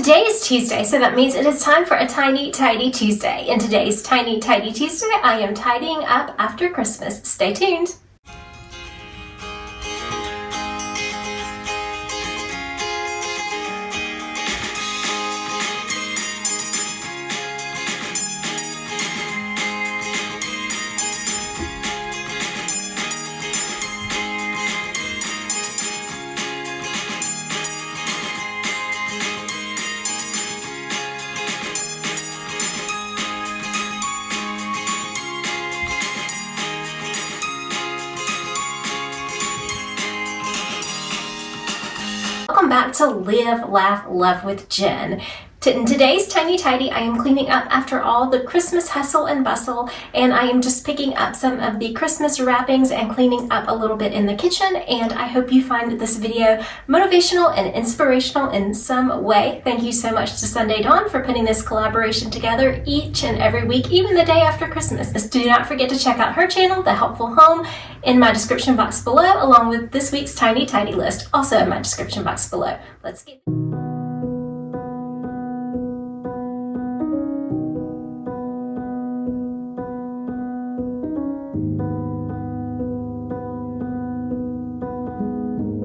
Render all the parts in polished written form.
Today is Tuesday, so that means it is time for a Tiny Tidy Tuesday. In today's Tiny Tidy Tuesday, I am tidying up after Christmas. Stay tuned. Welcome back to Live, Laugh, Love with Jen. In today's Tiny Tidy, I am cleaning up after all the Christmas hustle and bustle, and I am just picking up some of the Christmas wrappings and cleaning up a little bit in the kitchen, and I hope you find this video motivational and inspirational in some way. Thank you so much to Sunday Dawn for putting this collaboration together each and every week, even the day after Christmas. Do not forget to check out her channel, The Helpful Home, in my description box below, along with this week's Tiny Tidy list, also in my description box below. Let's get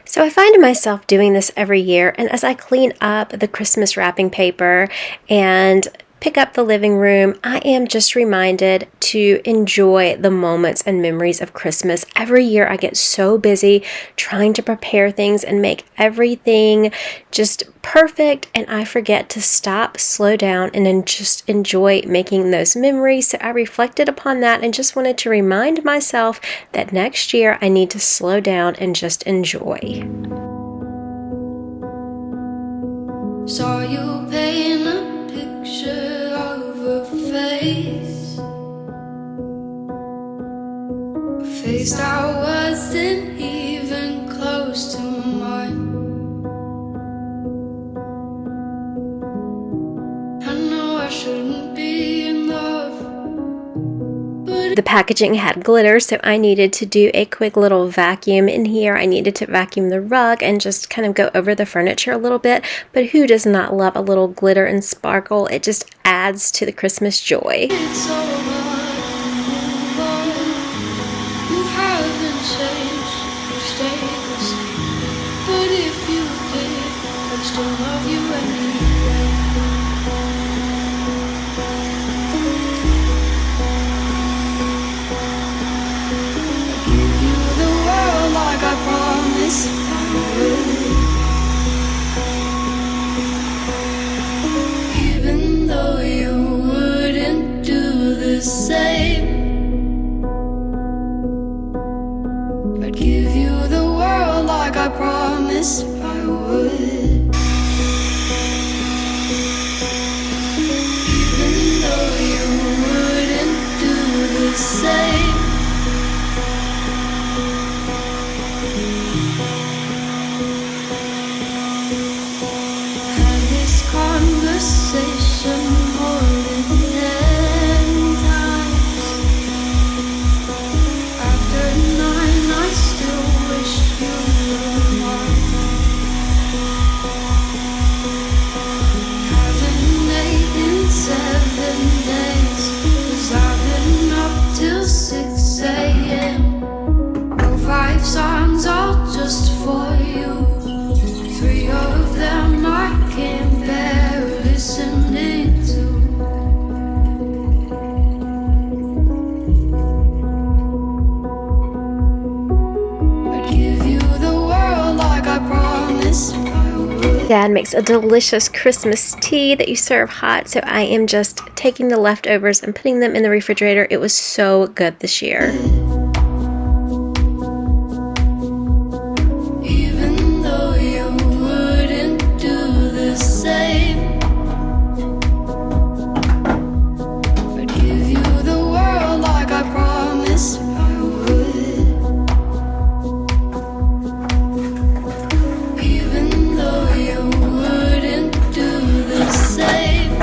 So I find myself doing this every year, and as I clean up the Christmas wrapping paper and pick up the living room, I am just reminded to enjoy the moments and memories of Christmas. Every year I get so busy trying to prepare things and make everything just perfect, and I forget to stop, slow down, and then just enjoy making those memories. So I reflected upon that and just wanted to remind myself that next year I need to slow down and just enjoy. Saw you paint a picture of a face, a face that wasn't even close to mine. I know I shouldn't be in love, but the packaging had glitter, so I needed to do a quick little vacuum in here. I needed to vacuum the rug and just kind of go over the furniture a little bit, but who does not love a little glitter and sparkle? It just adds to the Christmas joy. it's so hard to move on. You haven't changed, you stayed the same. But if you did, I'd still love you anyway. Give you the world like I promised I would. Even though you wouldn't do the same, I'd give you the world like I promised I would. Even though you wouldn't do the same, had this conversation more than 10 times. After 9, I still wish you were mine. Haven't ate in 7 days, 'cause I've been up till 6 a.m. Wrote 5 songs all just for you. 3 of them I can't bear listening to. I'd give you the world like I promised I would. Dad makes a delicious Christmas tea that you serve hot, so I am just taking the leftovers and putting them in the refrigerator. It was so good this year. Even though you wouldn't do the same, I'd give you the world like I promised I would. Even though you wouldn't do the same,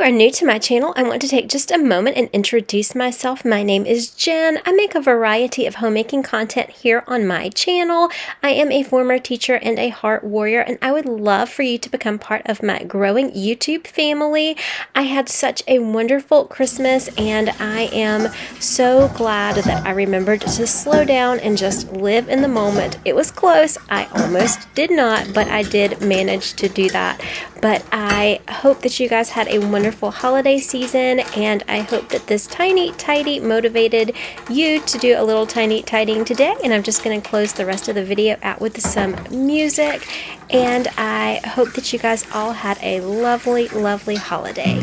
you are new to my channel, I want to take just a moment and introduce myself. My name is Jen. I make a variety of homemaking content here on my channel. I am a former teacher and a heart warrior, and I would love for you to become part of my growing YouTube family. I had such a wonderful Christmas, and I am so glad that I remembered to slow down and just live in the moment. It was close. I almost did not, but I did manage to do that. But I hope that you guys had a wonderful holiday season, and I hope that this tiny tidy motivated you to do a little tiny tidying today. And I'm just going to close the rest of the video out with some music, and I hope that you guys all had a lovely, lovely holiday.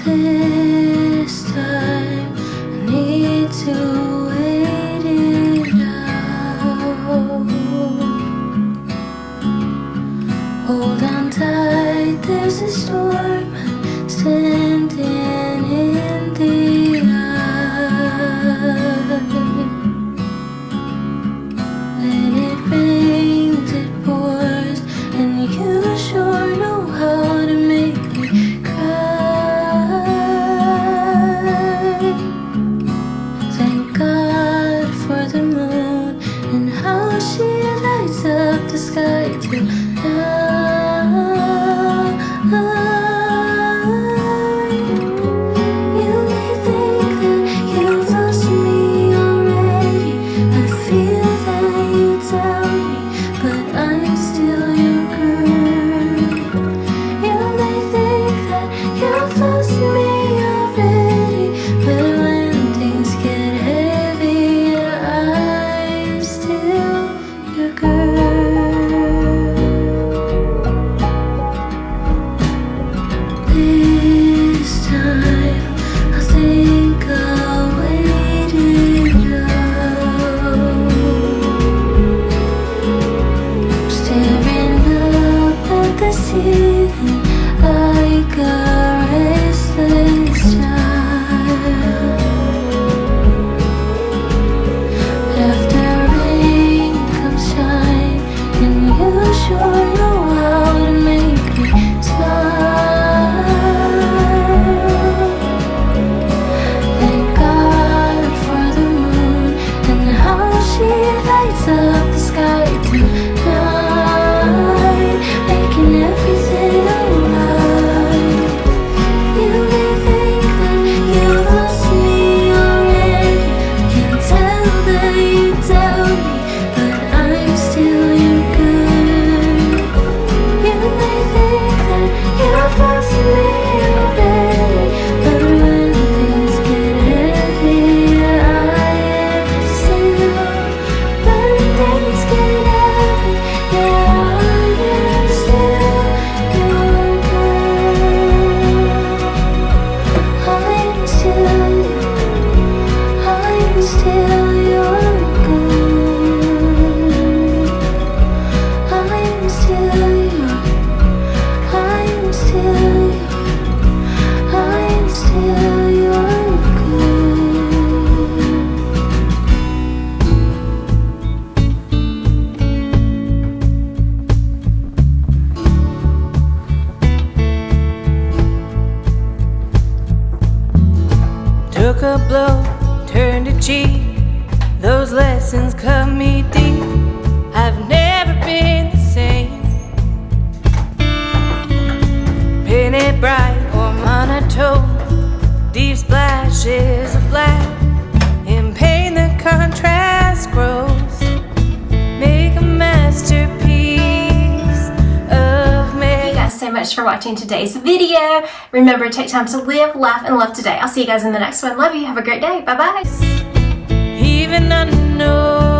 This time I need to wait it out. Hold on tight, there's a storm. I'm standing in the eye. When it rains, it pours, and you sure know how to make me cry. Thank God for the moon and how she lights up the sky tonight. You may think that you've lost me already. I feel that you tell me, but I'm still your girl. You may think that you've lost me already, but when things get heavy, I'm still your girl. This time I think I'll wait it out. Staring up at the ceiling like a restless child. But after rain comes shine, and you sure know how to make me smile. Thank God for the moon and how she lights up the sky tonight, making everything alright. You may think that you've lost me already. Can tell that you tell me, but I'm still your girl. You may think that you've lost me already, but when things get heavy, I am still. When things get heavy, yeah, I am still your girl. I'm still your girl. I'm still your, I'm still your girl. Took a blow, turned a cheek. Those lessons cut me deep. I've never been the same. Painted bright or monotone, deep splashes of black. In pain the contrast grows. Make a masterpiece of me. Thank you guys so much for watching today's video. Remember, take time to live, laugh, and love today. I'll see you guys in the next one. Love you. Have a great day. Bye-bye. Even unknown.